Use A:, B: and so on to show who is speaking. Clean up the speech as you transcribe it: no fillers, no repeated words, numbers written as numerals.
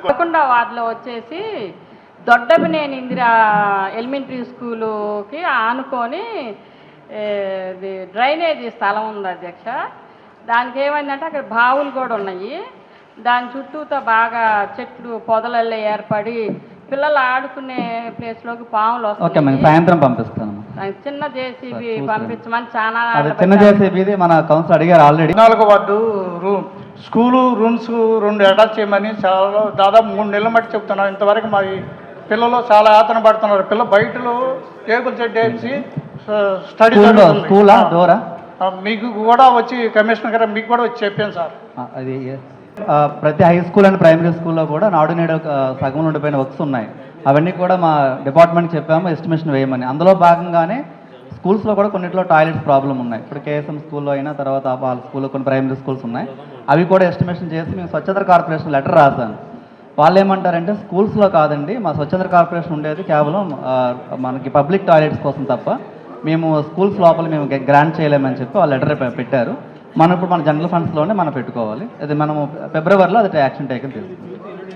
A: పదకొండవ వార్డులో వచ్చేసి దొడ్డబినేని ఇందిరా ఎలిమెంటరీ స్కూలుకి ఆనుకొని డ్రైనేజీ స్థలం ఉంది అధ్యక్ష. దానికి ఏమైందంటే అక్కడ బావులు కూడా ఉన్నాయి. దాని చుట్టూతో బాగా చెట్లు పొదలల్లో ఏర్పడి పిల్లలు ఆడుకునే ప్లేస్లోకి పాములు వస్తాయి.
B: సాయంత్రం పంపిస్తాను.
A: చిన్న జేసీబీ పంపించమని చాలా
B: చిన్న జేసీబీ మన కౌన్సిల్ అడిగారు ఆల్రెడీ.
C: 4వ వార్డు స్కూలు రూమ్స్ 2 అటాచ్ చేయమని చాలా దాదాపు 3 నెలల మట్టి చెప్తున్నారు. ఇంతవరకు మా పిల్లలు చాలా యాతన పడుతున్నారు. పిల్లలు బయటలో టేబుల్ సెట్ వేసి స్టడీ
B: స్కూలా దూరా
C: మీకు కూడా వచ్చి కమిషనర్ గారు మీకు కూడా వచ్చి చెప్పాను సార్.
B: అది ప్రతి హై స్కూల్ అండ్ ప్రైమరీ స్కూల్లో కూడా నాడు నేడు సగంలో ఉండిపోయిన వర్క్స్ ఉన్నాయి. అవన్నీ కూడా మా డిపార్ట్మెంట్కి చెప్పాము ఎస్టిమేషన్ వేయమని. అందులో భాగంగానే స్కూల్స్లో కూడా కొన్నిట్లో టాయిలెట్స్ ప్రాబ్లం ఉన్నాయి. ఇప్పుడు కేఎస్ఎం స్కూల్లో అయినా తర్వాత వాళ్ళ స్కూల్లో కొన్ని ప్రైమరీ స్కూల్స్ ఉన్నాయి. అవి కూడా ఎస్టిమేషన్ చేసి మేము స్వచ్ఛంద కార్పొరేషన్ లెటర్ రాశాను. వాళ్ళు ఏమంటారంటే స్కూల్స్లో కాదండి, మా స్వచ్ఛంద కార్పొరేషన్ ఉండేది కేవలం మనకి పబ్లిక్ టాయిలెట్స్ కోసం తప్ప మేము స్కూల్స్ లోపల మేము గ్రాంట్ చేయలేమని చెప్పి వాళ్ళు లెటర్ పెట్టారు. మనం ఇప్పుడు మన జనరల్ ఫండ్స్లోనే మనం పెట్టుకోవాలి. అది మనము ఫిబ్రవరిలో అది యాక్షన్ టేకన్ తీసుకుంటాం.